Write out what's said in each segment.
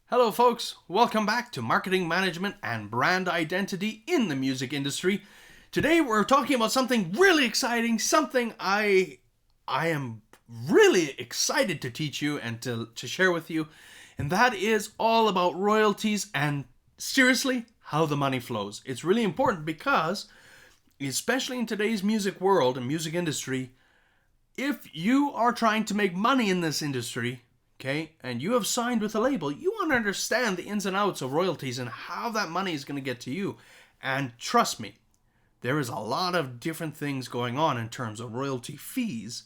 Hello folks, welcome back to Marketing Management and Brand Identity in the music industry. Today we're talking about something really exciting, something I am really excited to teach you and to share with you, and that is all about royalties and seriously, how the money flows. It's really important because, especially in today's music world and music industry, if you are trying to make money in this industry, okay, and you have signed with a label, you want to understand the ins and outs of royalties and how that money is going to get to you. And trust me, there is a lot of different things going on in terms of royalty fees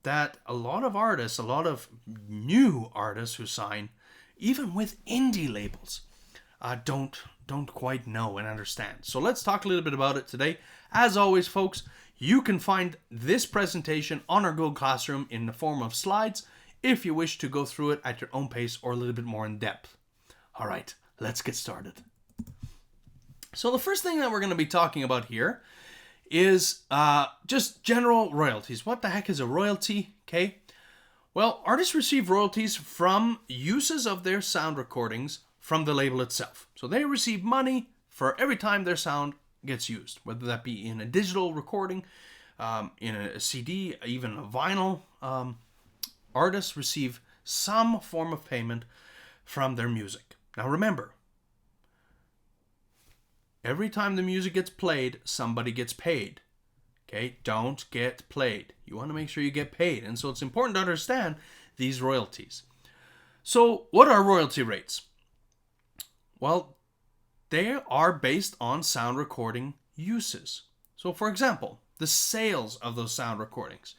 that a lot of artists, a lot of new artists who sign, even with indie labels, don't quite know and understand. So let's talk a little bit about it today. As always, folks, you can find this presentation on our Google Classroom in the form of slides if you wish to go through it at your own pace or a little bit more in depth. All right, let's get started. So the first thing that we're going to be talking about here is just general royalties. What the heck is a royalty? Okay. Well, artists receive royalties from uses of their sound recordings from the label itself. So they receive money for every time their sound gets used, whether that be in a digital recording, in a CD, even a vinyl. Artists receive some form of payment from their music. Now remember, every time the music gets played, somebody gets paid. Okay, don't get played. You want to make sure you get paid. And so it's important to understand these royalties. So what are royalty rates? Well, they are based on sound recording uses. So for example, the sales of those sound recordings,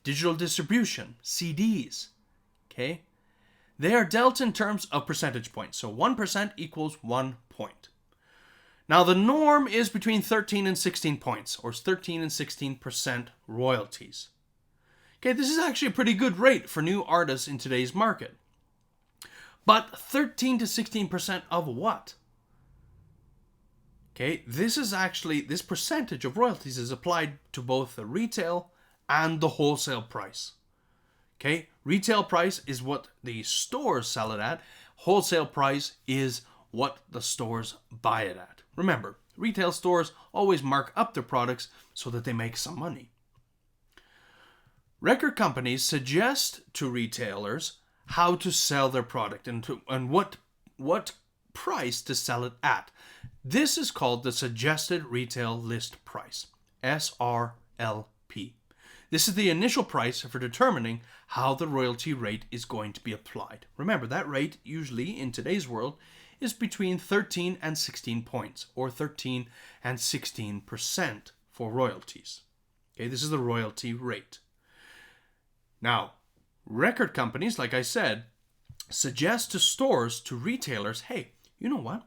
digital distribution, CDs, okay? They are dealt in terms of percentage points. So 1% equals 1 point. Now the norm is between 13 and 16 points, or 13 and 16% royalties. Okay, this is actually a pretty good rate for new artists in today's market. But 13 to 16% of what? Okay, this percentage of royalties is applied to both the retail and the wholesale price. Okay, retail price is what the stores sell it at. Wholesale price is what the stores buy it at. Remember, retail stores always mark up their products so that they make some money. Record companies suggest to retailers how to sell their product and what price to sell it at. This is called the Suggested Retail List Price, SRLP. This is the initial price for determining how the royalty rate is going to be applied. Remember, that rate usually in today's world is between 13 and 16 points, or 13 and 16% for royalties. Okay, this is the royalty rate. Now, record companies, like I said, suggest to stores, to retailers, hey, you know what?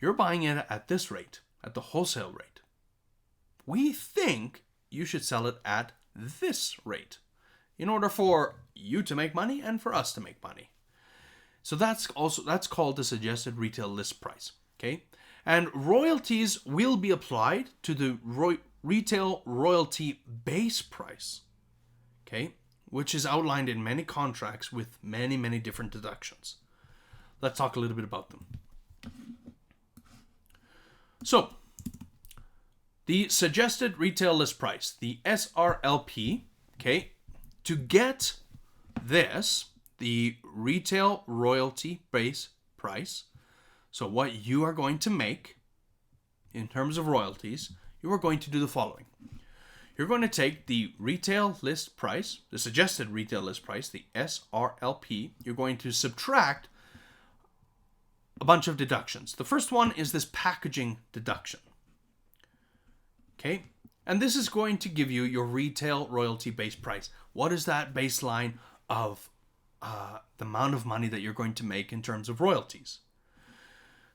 You're buying it at this rate, at the wholesale rate. We think you should sell it at this rate in order for you to make money and for us to make money. So that's called the Suggested Retail List Price. Okay, and royalties will be applied to the retail royalty base price. Okay, which is outlined in many contracts with many different deductions. Let's talk a little bit about them. So, the Suggested Retail List Price, the SRLP, okay, to get this, the retail royalty base price, so what you are going to make in terms of royalties, you are going to do the following. You're going to take the retail list price, the Suggested Retail List Price, the SRLP, you're going to subtract a bunch of deductions. The first one is this packaging deduction. Okay, and this is going to give you your retail royalty base price. What is that baseline of the amount of money that you're going to make in terms of royalties?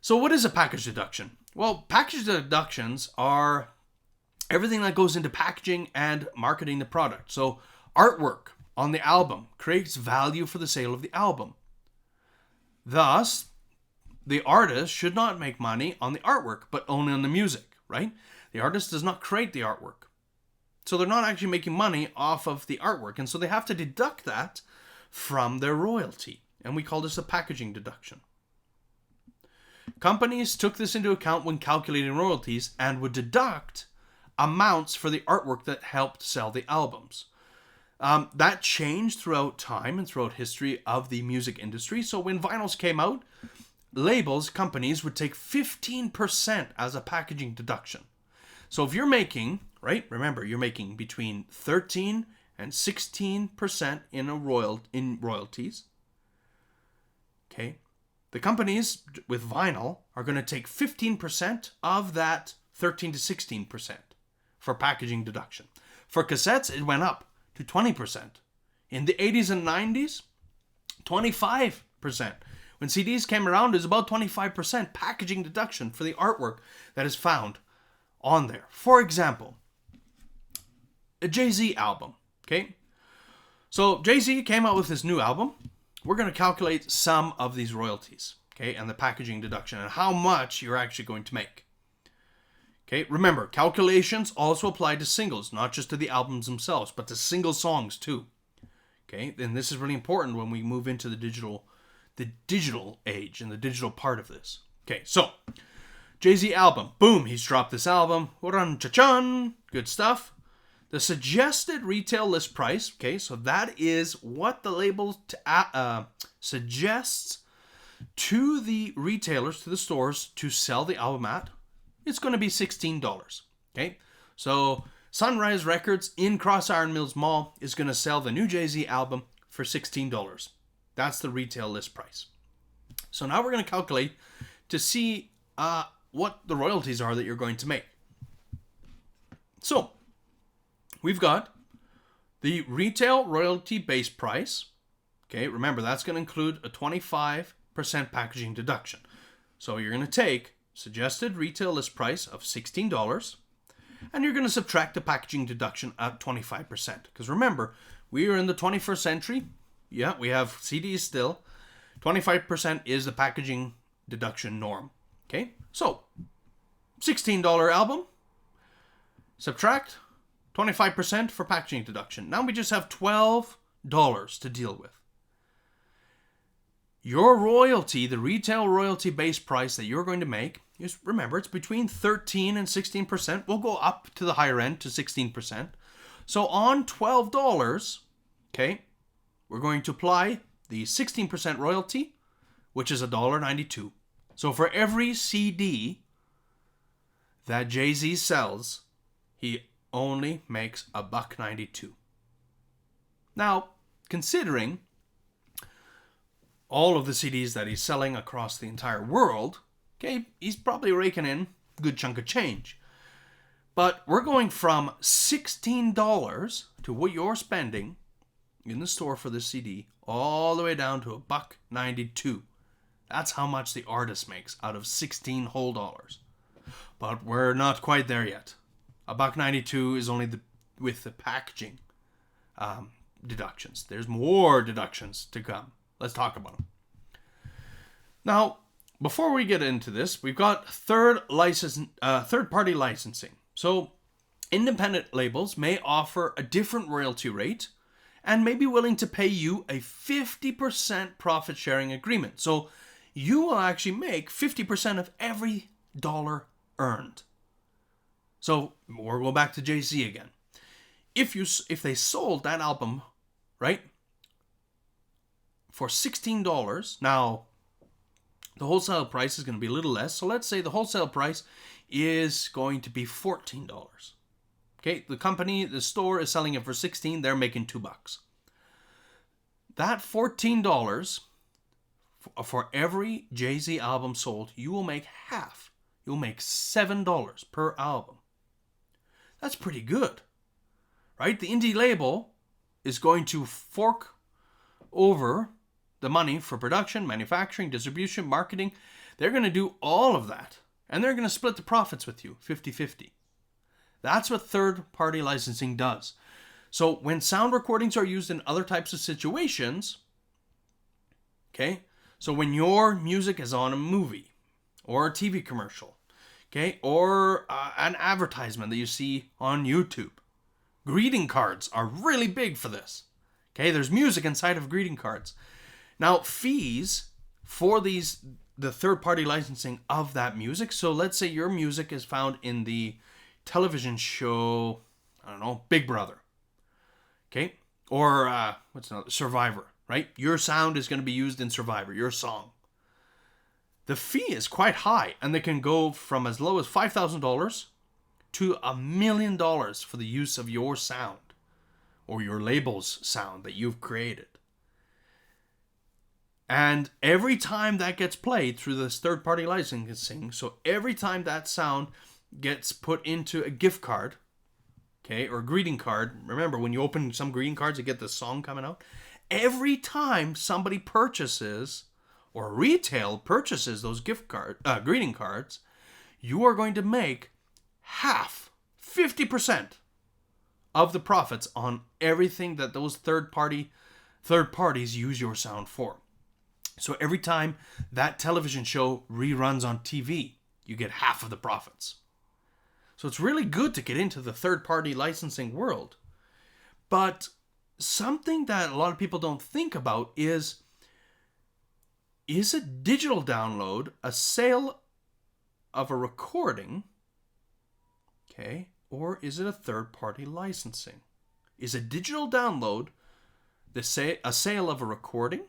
So what is a package deduction? Well, package deductions are everything that goes into packaging and marketing the product. So artwork on the album creates value for the sale of the album. Thus, the artist should not make money on the artwork, but only on the music, right? The artist does not create the artwork. So they're not actually making money off of the artwork. And so they have to deduct that from their royalty. and we call this a packaging deduction. Companies took this into account when calculating royalties and would deduct amounts for the artwork that helped sell the albums. That changed throughout time and throughout history of the music industry. So when vinyls came out, labels, companies would take 15% as a packaging deduction. So if you're making, right, remember, you're making between 13 and 16% in royalties. Okay. The companies with vinyl are going to take 15% of that 13 to 16% for packaging deduction. For cassettes, it went up to 20%. In the 80s and 90s, 25%. When CDs came around, it was about 25% packaging deduction for the artwork that is found on there. For example, a Jay-Z album, okay? So Jay-Z came out with this new album. We're going to calculate some of these royalties, okay, and the packaging deduction and how much you're actually going to make. Okay, remember, calculations also apply to singles, not just to the albums themselves, but to single songs too. Okay, and this is really important when we move into the digital age and the digital part of this. Okay, so Jay-Z album, boom, he's dropped this album. Cha-chun, good stuff. The suggested retail list price, okay, so that is what the label suggests to the retailers, to the stores, to sell the album at. It's going to be $16, okay? So Sunrise Records in Cross Iron Mills Mall is going to sell the new Jay-Z album for $16. That's the retail list price. So now we're going to calculate to see what the royalties are that you're going to make. So we've got the retail royalty base price. Okay, remember that's going to include a 25% packaging deduction. So you're going to take suggested retail list price of $16 and you're going to subtract the packaging deduction at 25%. Because remember, we are in the 21st century. Yeah, we have CDs still. 25% is the packaging deduction norm. Okay, so $16 album, subtract 25% for packaging deduction. Now we just have $12 to deal with. Your royalty, the retail royalty base price that you're going to make, is, remember, it's between 13 and 16%. We'll go up to the higher end to 16%. So on $12, okay, we're going to apply the 16% royalty, which is $1.92. So for every CD that Jay-Z sells, he only makes $1.92. Now, considering all of the CDs that he's selling across the entire world, okay, he's probably raking in a good chunk of change. But we're going from $16 to what you're spending in the store for this CD all the way down to $1.92. That's how much the artist makes out of 16 whole dollars. But we're not quite there yet. $1.92 is only with the packaging deductions. There's more deductions to come. Let's talk about them. Now, before we get into this, we've got third-party licensing. So, independent labels may offer a different royalty rate and may be willing to pay you a 50% profit-sharing agreement. So, you will actually make 50% of every dollar earned. So, we'll go back to Jay-Z again. If they sold that album, right, for $16, now the wholesale price is going to be a little less. So let's say the wholesale price is going to be $14. Okay, the store is selling it for $16. They're making $2. That $14 for every Jay-Z album sold, you will make half. You'll make $7 per album. That's pretty good, right? The indie label is going to fork over the money for production, manufacturing, distribution, marketing. They're going to do all of that. And they're going to split the profits with you, 50-50. That's what third-party licensing does. So when sound recordings are used in other types of situations, okay, so when your music is on a movie or a TV commercial, okay, or an advertisement that you see on YouTube, greeting cards are really big for this. Okay, there's music inside of greeting cards. Now, fees for the third-party licensing of that music. So let's say your music is found in the television show, I don't know, Big Brother. Okay? Or what's another? Survivor, right? Your sound is going to be used in Survivor, your song. The fee is quite high, and they can go from as low as $5,000 to $1 million for the use of your sound or your label's sound that you've created. And every time that gets played through this third-party licensing, so every time that sound gets put into a gift card, okay, or a greeting card, remember when you open some greeting cards, you get the song coming out. Every time somebody purchases or retail purchases those greeting cards, you are going to make half, 50% of the profits on everything that those third parties use your sound for. So every time that television show reruns on TV, you get half of the profits. So it's really good to get into the third-party licensing world. But something that a lot of people don't think about is a digital download a sale of a recording, okay, or is it a third-party licensing? Is a digital download a sale of a recording?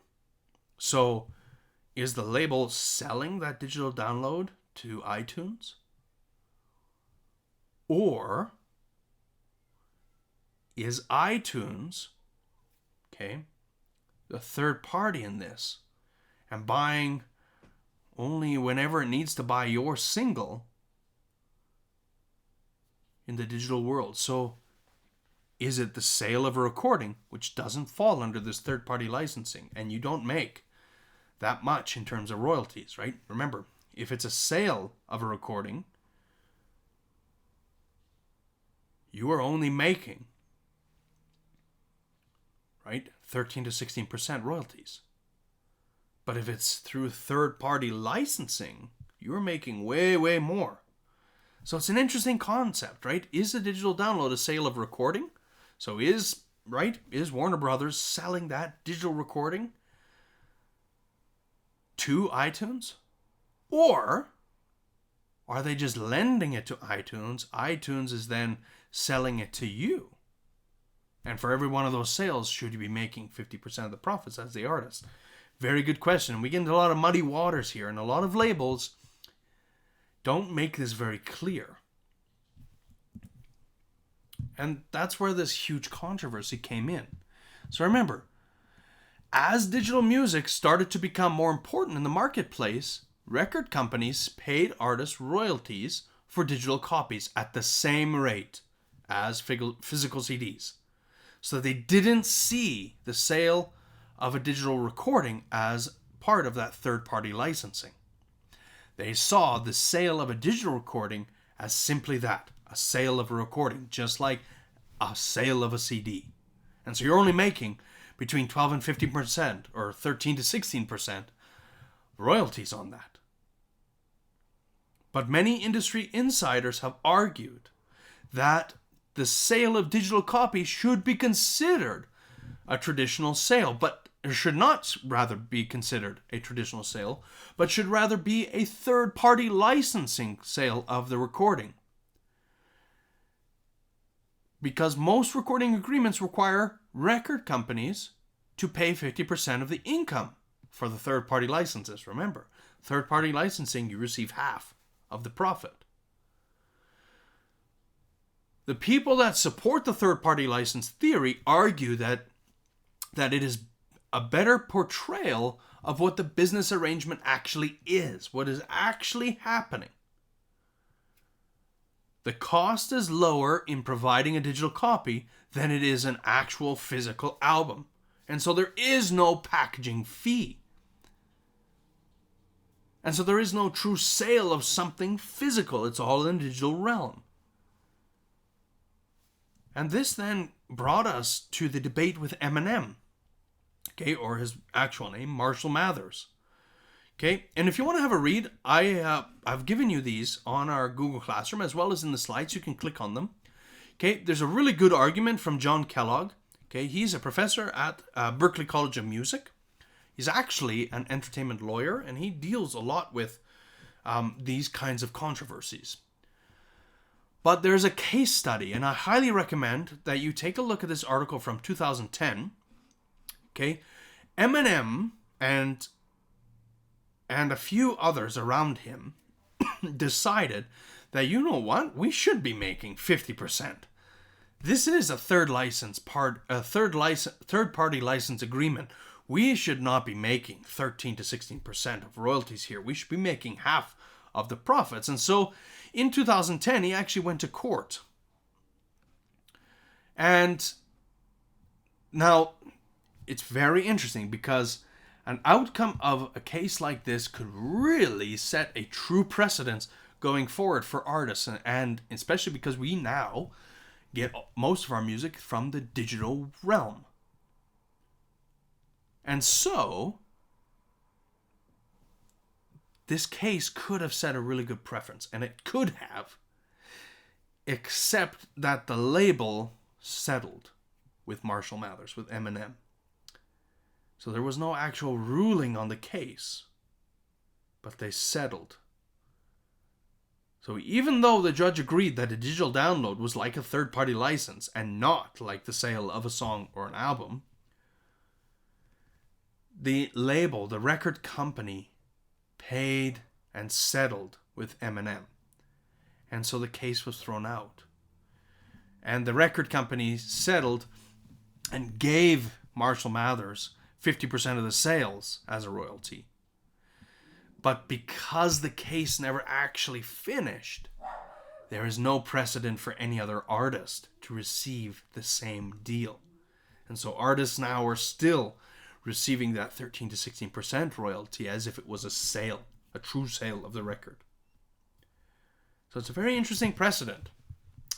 So, is the label selling that digital download to iTunes? Or is iTunes, okay, the third party in this and buying only whenever it needs to buy your single in the digital world? So, is it the sale of a recording, which doesn't fall under this third-party licensing, and you don't make that much in terms of royalties, right? Remember, if it's a sale of a recording, you are only making, right, 13 to 16% royalties. But if it's through third-party licensing, you're making way, way more. So it's an interesting concept, right? Is a digital download a sale of recording? So is Warner Brothers selling that digital recording to iTunes? Or are they just lending it to iTunes? iTunes is then selling it to you. And for every one of those sales, should you be making 50% of the profits as the artist? Very good question. We get into a lot of muddy waters here, and a lot of labels don't make this very clear. And that's where this huge controversy came in. So remember, as digital music started to become more important in the marketplace, record companies paid artists royalties for digital copies at the same rate as physical CDs. So they didn't see the sale of a digital recording as part of that third-party licensing. They saw the sale of a digital recording as simply that, a sale of a recording, just like a sale of a CD. And so you're only making between 12 and 15% or 13 to 16% royalties on that. But many industry insiders have argued that the sale of digital copies should be considered a traditional sale, but it should not rather be considered a traditional sale, but should rather be a third-party licensing sale of the recording. Because most recording agreements require record companies to pay 50% of the income for the third-party licenses. Remember, third-party licensing, you receive half of the profit. The people that support the third-party license theory argue that it is a better portrayal of what the business arrangement actually is, what is actually happening. The cost is lower in providing a digital copy than it is an actual physical album. And so there is no packaging fee. And so there is no true sale of something physical. It's all in the digital realm. And this then brought us to the debate with Eminem, okay, or his actual name, Marshall Mathers. Okay, and if you want to have a read, I've given you these on our Google Classroom as well as in the slides. You can click on them. Okay, there's a really good argument from John Kellogg. Okay, he's a professor at Berklee College of Music. He's actually an entertainment lawyer, and he deals a lot with these kinds of controversies. But there's a case study, and I highly recommend that you take a look at this article from 2010. Okay, Eminem and a few others around him decided that, you know what, we should be making 50%. This is a third-party license agreement. We should not be making 13 to 16% of royalties here. We should be making half of the profits. And so in 2010, he actually went to court. And now it's very interesting because an outcome of a case like this could really set a true precedence going forward for artists, and especially because we now get most of our music from the digital realm. And so this case could have set a really good preference, and it could have, except that the label settled with Marshall Mathers, with Eminem. So there was no actual ruling on the case, but they settled. So even though the judge agreed that a digital download was like a third-party license and not like the sale of a song or an album, the label, the record company, paid and settled with Eminem. And so the case was thrown out. And the record company settled and gave Marshall Mathers 50% of the sales as a royalty. But because the case never actually finished, there is no precedent for any other artist to receive the same deal. And so artists now are still receiving that 13 to 16% royalty as if it was a sale, a true sale of the record. So it's a very interesting precedent.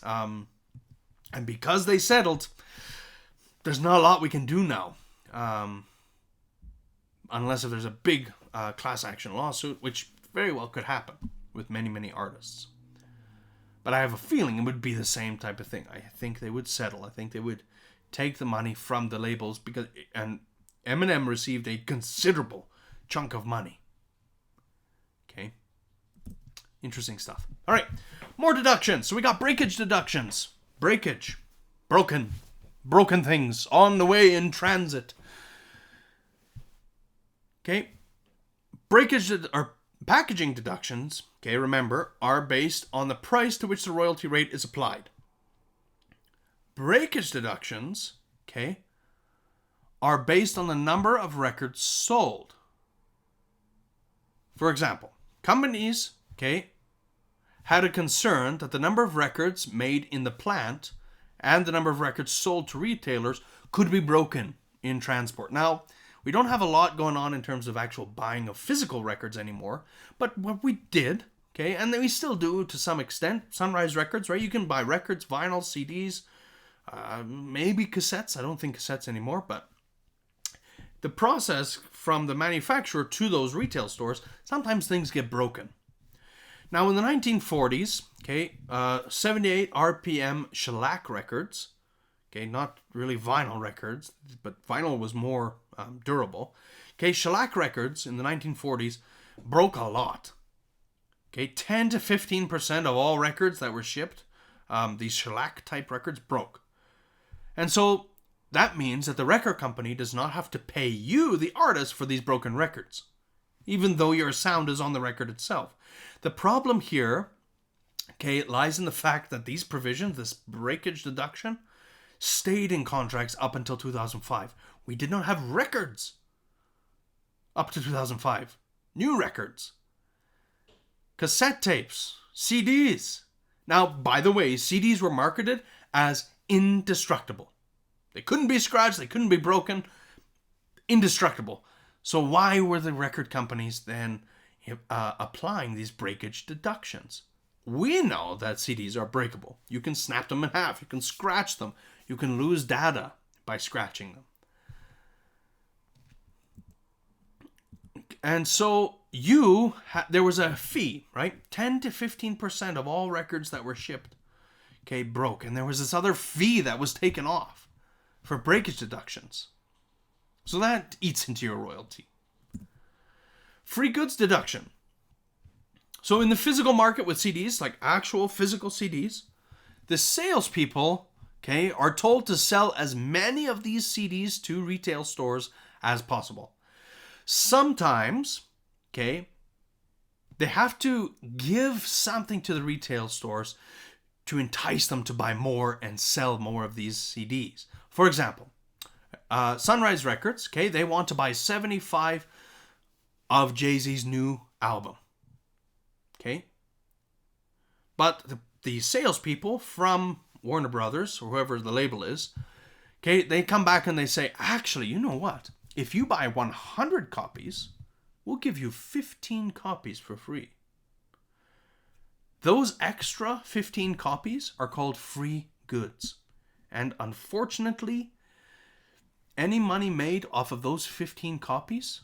And because they settled, there's not a lot we can do now. Unless if there's a big class action lawsuit, which very well could happen with many, many artists. But I have a feeling it would be the same type of thing. I think they would settle. I think they would take the money from the labels, and Eminem received a considerable chunk of money. Okay. Interesting stuff. All right. More deductions. So we got breakage deductions. Breakage. Broken things on the way in transit. Okay. Breakage or packaging deductions, okay, remember, are based on the price to which the royalty rate is applied. Breakage deductions, okay, are based on the number of records sold. For example, companies, okay, had a concern that the number of records made in the plant and the number of records sold to retailers could be broken in transport. Now, we don't have a lot going on in terms of actual buying of physical records anymore, but what we did, okay, and we still do to some extent, Sunrise Records, right? You can buy records, vinyl, CDs, maybe cassettes. I don't think cassettes anymore, but the process from the manufacturer to those retail stores, sometimes things get broken. Now, in the 1940s, okay, 78 RPM shellac records, okay, not really vinyl records, but vinyl was more durable. Okay, shellac records in the 1940s broke a lot. Okay, 10 to 15% of all records that were shipped, these shellac type records, broke. And so that means that the record company does not have to pay you, the artist, for these broken records, even though your sound is on the record itself. The problem here, okay, lies in the fact that these provisions, this breakage deduction, stayed in contracts up until 2005. We did not have records up to 2005. New records. Cassette tapes. CDs. Now, by the way, CDs were marketed as indestructible. They couldn't be scratched. They couldn't be broken. Indestructible. So why were the record companies then applying these breakage deductions? We know that CDs are breakable. You can snap them in half. You can scratch them. You can lose data by scratching them. And so there was a fee, right? 10 to 15% of all records that were shipped, okay, broke. And there was this other fee that was taken off for breakage deductions. So that eats into your royalty. Free goods deduction. So in the physical market with CDs, like actual physical CDs, the salespeople, okay, are told to sell as many of these CDs to retail stores as possible. Sometimes, okay, they have to give something to the retail stores to entice them to buy more and sell more of these CDs. For example, Sunrise Records, okay, they want to buy 75 of Jay-Z's new album. Okay? But the salespeople from Warner Brothers, or whoever the label is, okay, they come back and they say, actually, you know what? If you buy 100 copies, we'll give you 15 copies for free. Those extra 15 copies are called free goods. And unfortunately, any money made off of those 15 copies,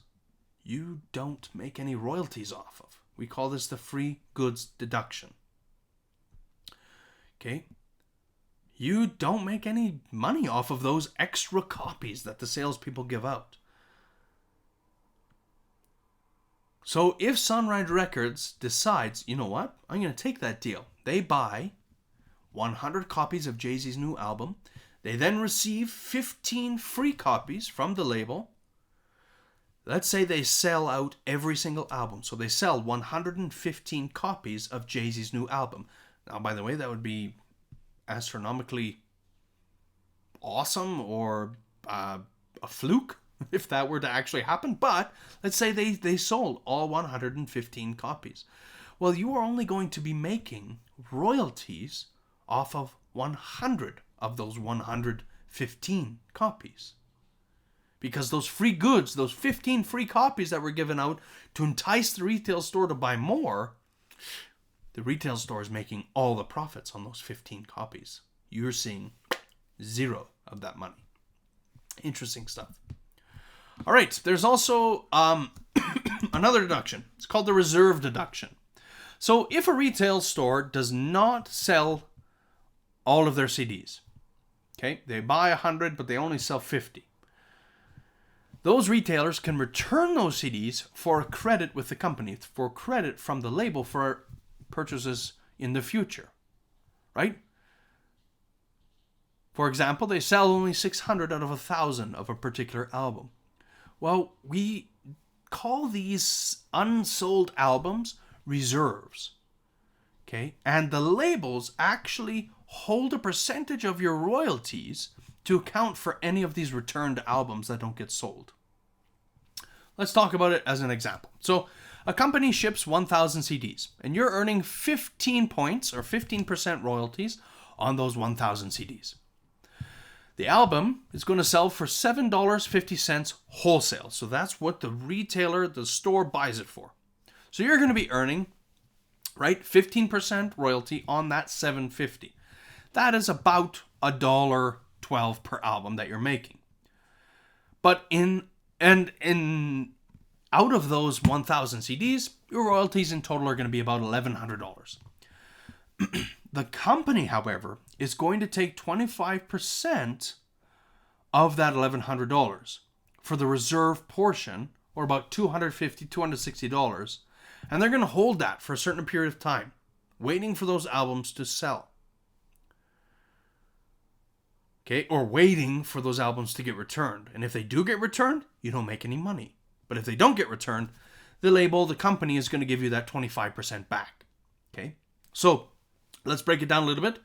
you don't make any royalties off of. We call this the free goods deduction. Okay? You don't make any money off of those extra copies that the salespeople give out. So if Sunrise Records decides, you know what, I'm going to take that deal. They buy 100 copies of Jay-Z's new album. They then receive 15 free copies from the label. Let's say they sell out every single album. So they sell 115 copies of Jay-Z's new album. Now, by the way, that would be astronomically awesome or a fluke if that were to actually happen. But let's say they sold all 115 copies. Well, you are only going to be making royalties off of 100 of those 115 copies. Because those free goods, those 15 free copies that were given out to entice the retail store to buy more, the retail store is making all the profits on those 15 copies. You're seeing zero of that money. Interesting stuff. All right, there's also another deduction. It's called the reserve deduction. So if a retail store does not sell all of their CDs, okay, they buy 100, but they only sell 50. Those retailers can return those CDs for a credit with the company, for credit from the label for purchases in the future, right? For example, they sell only 600 out of 1,000 of a particular album. Well, we call these unsold albums reserves, okay? And the labels actually hold a percentage of your royalties to account for any of these returned albums that don't get sold. Let's talk about it as an example. So a company ships 1,000 CDs, and you're earning 15 points or 15% royalties on those 1,000 CDs. The album is going to sell for $7.50 wholesale. So that's what the retailer, the store, buys it for. So you're going to be earning, right, 15% royalty on that $7.50. That is about $1.12 per album that you're making. But out of those 1,000 CDs, your royalties in total are going to be about $1,100. The company, however, is going to take 25% of that $1,100 for the reserve portion, or about $250, $260, and they're going to hold that for a certain period of time, waiting for those albums to sell. Okay, or waiting for those albums to get returned. And if they do get returned, you don't make any money. But if they don't get returned, the label, the company is going to give you that 25% back. Okay, so let's break it down a little bit.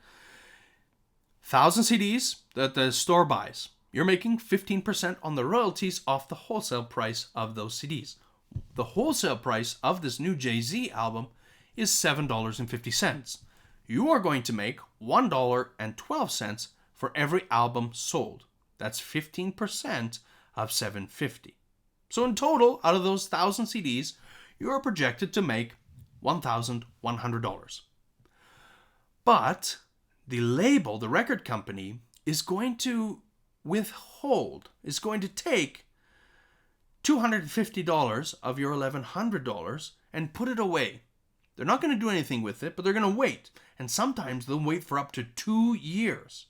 1,000 CDs that the store buys. You're making 15% on the royalties off the wholesale price of those CDs. The wholesale price of this new Jay-Z album is $7.50. You are going to make $1.12 for every album sold. That's 15% of $7.50. So in total, out of those 1,000 CDs, you are projected to make $1,100. But the label, the record company, is going to withhold, is going to take $250 of your $1,100 and put it away. They're not going to do anything with it, but they're going to wait. And sometimes they'll wait for up to 2 years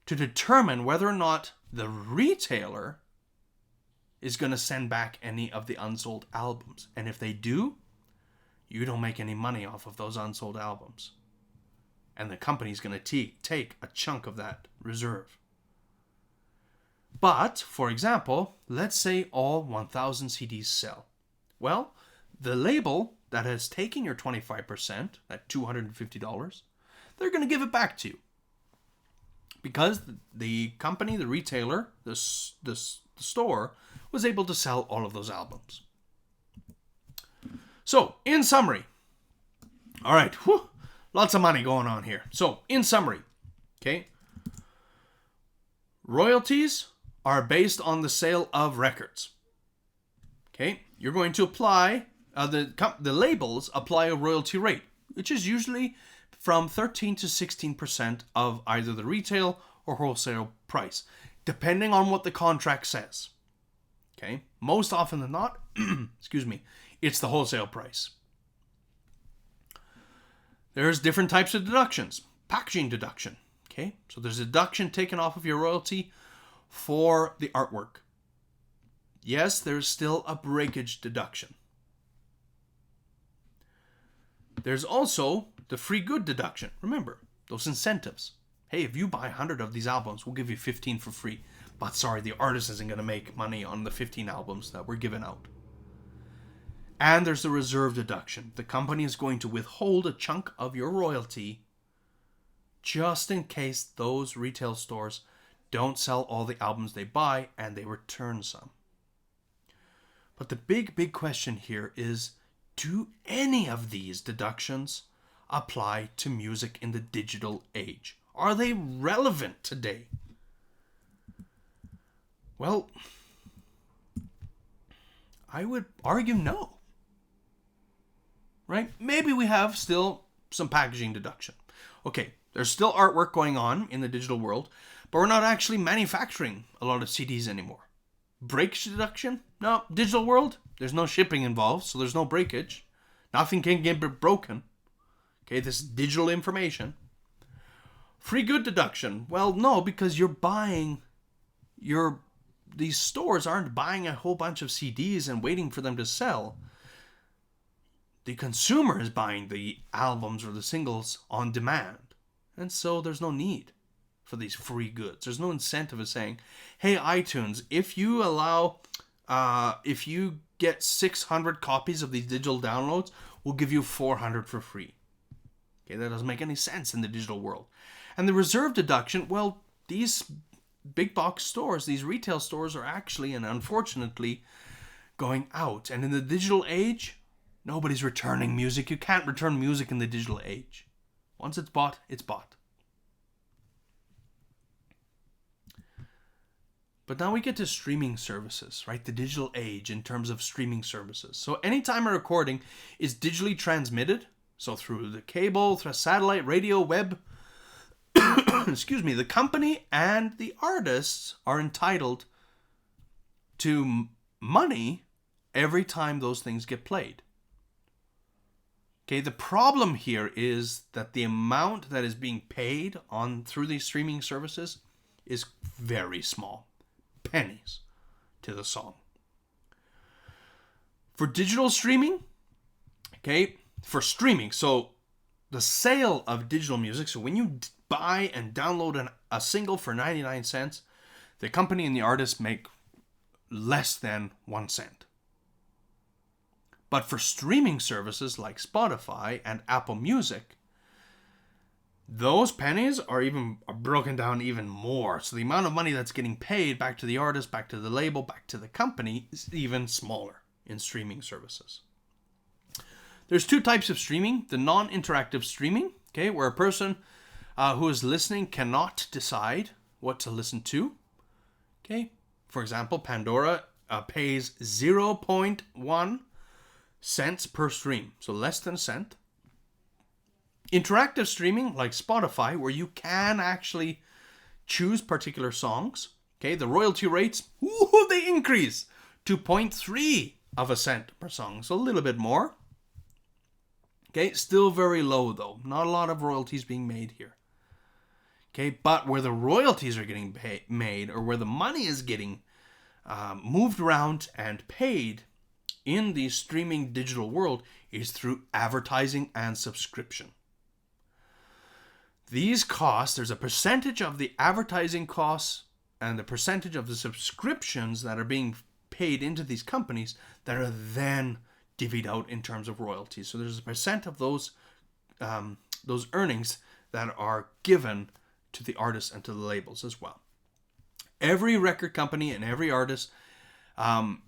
to determine whether or not the retailer is going to send back any of the unsold albums. And if they do, you don't make any money off of those unsold albums. And the company's going to take a chunk of that reserve. But, for example, let's say all 1,000 CDs sell. Well, the label that has taken your 25%, at $250, they're going to give it back to you. Because the company, the retailer, the store, was able to sell all of those albums. So, in summary, all right, lots of money going on here. So, in summary, okay, royalties are based on the sale of records. Okay, you're going to apply, the labels apply a royalty rate, which is usually from 13 to 16% of either the retail or wholesale price, depending on what the contract says. Okay, most often than not, excuse me, it's the wholesale price. There's different types of deductions. Packaging deduction. Okay, so there's a deduction taken off of your royalty for the artwork. Yes, there's still a breakage deduction. There's also the free good deduction. Remember, those incentives. Hey, if you buy 100 of these albums, we'll give you 15 for free. But sorry, the artist isn't going to make money on the 15 albums that we're giving out. And there's the reserve deduction. The company is going to withhold a chunk of your royalty just in case those retail stores don't sell all the albums they buy and they return some. But the big question here is, do any of these deductions apply to music in the digital age? Are they relevant today? Well, I would argue no. Right? Maybe we have still some packaging deduction. Okay, there's still artwork going on in the digital world, but we're not actually manufacturing a lot of CDs anymore. Breakage deduction? No. Digital world? There's no shipping involved, so there's no breakage. Nothing can get broken. Okay, this is digital information. Free good deduction? Well, no, because you're buying these stores aren't buying a whole bunch of CDs and waiting for them to sell. The consumer is buying the albums or the singles on demand. And so there's no need for these free goods. There's no incentive of saying, hey, iTunes, if you get 600 copies of these digital downloads, we'll give you 400 for free. Okay, that doesn't make any sense in the digital world. And the reserve deduction, well, these big box stores, these retail stores are actually, and unfortunately, going out. And in the digital age, nobody's returning music. You can't return music in the digital age. Once it's bought, it's bought. But now we get to streaming services, right? The digital age in terms of streaming services. So anytime a recording is digitally transmitted, so through the cable, through satellite, radio, web, excuse me, the company and the artists are entitled to money every time those things get played. Okay, the problem here is that the amount that is being paid through these streaming services is very small. Pennies to the song. For digital streaming, okay, for streaming, so the sale of digital music, so when you buy and download a single for 99 cents, the company and the artist make less than 1 cent. But for streaming services like Spotify and Apple Music, those pennies are broken down even more. So the amount of money that's getting paid back to the artist, back to the label, back to the company is even smaller in streaming services. There's two types of streaming. The non-interactive streaming, okay, where a person who is listening cannot decide what to listen to. Okay, for example, Pandora pays 0.1 cents per stream, so less than a cent. Interactive streaming like Spotify, where you can actually choose particular songs. Okay, the royalty rates, they increase to 0.3 of a cent per song, so a little bit more. Okay, still very low though. Not a lot of royalties being made here. Okay, but where the royalties are getting made, or where the money is getting moved around and paid in the streaming digital world is through advertising and subscription. These costs, there's a percentage of the advertising costs and the percentage of the subscriptions that are being paid into these companies that are then divvied out in terms of royalties. So there's a percent of those earnings that are given to the artists and to the labels as well. Every record company and every artist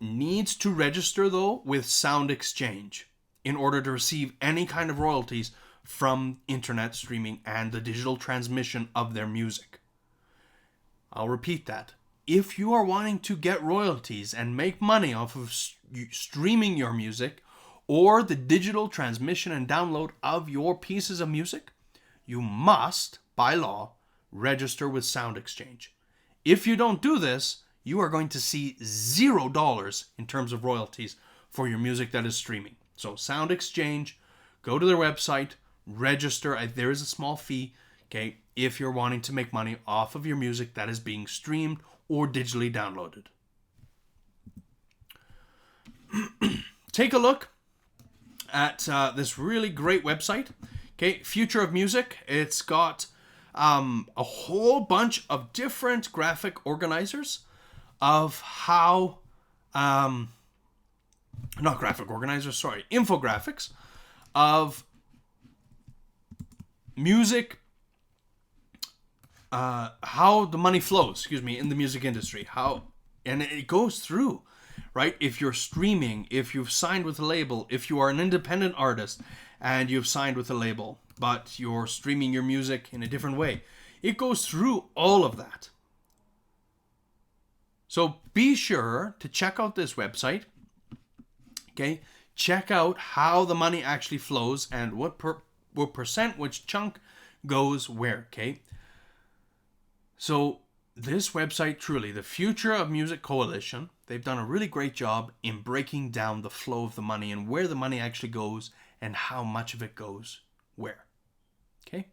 needs to register, though, with Sound Exchange in order to receive any kind of royalties from internet streaming and the digital transmission of their music. I'll repeat that. If you are wanting to get royalties and make money off of streaming your music or the digital transmission and download of your pieces of music, you must, by law, register with Sound Exchange. If you don't do this, you are going to see $0 in terms of royalties for your music that is streaming. So Sound Exchange, go to their website, register. There is a small fee, okay, if you're wanting to make money off of your music that is being streamed or digitally downloaded. Take a look at this really great website, okay, Future of Music. It's got a whole bunch of different graphic organizers of how, not graphic organizers, sorry, infographics of music, how the money flows, in the music industry, and it goes through, right? If you're streaming, if you've signed with a label, if you are an independent artist and you've signed with a label, but you're streaming your music in a different way, it goes through all of that. So be sure to check out this website, okay? Check out how the money actually flows and what percent, which chunk goes where, okay? So this website, truly, the Future of Music Coalition, they've done a really great job in breaking down the flow of the money and where the money actually goes and how much of it goes where, okay?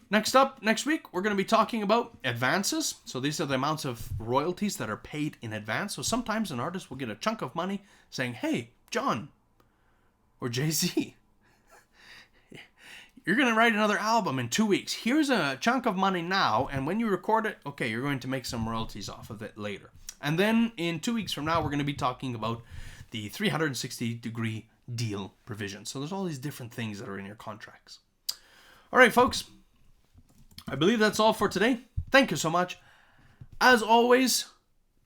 Next up, next week, we're going to be talking about advances. So these are the amounts of royalties that are paid in advance. So sometimes an artist will get a chunk of money saying, hey, John or Jay-Z, you're going to write another album in 2 weeks. Here's a chunk of money now, and when you record it, okay, you're going to make some royalties off of it later. And then in 2 weeks from now, we're going to be talking about the 360-degree deal provision. So there's all these different things that are in your contracts. All right, folks. I believe that's all for today. Thank you so much. As always,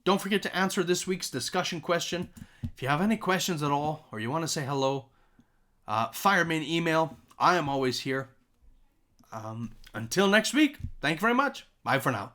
don't forget to answer this week's discussion question. If you have any questions at all, or you want to say hello, fire me an email. I am always here. Until next week, thank you very much. Bye for now.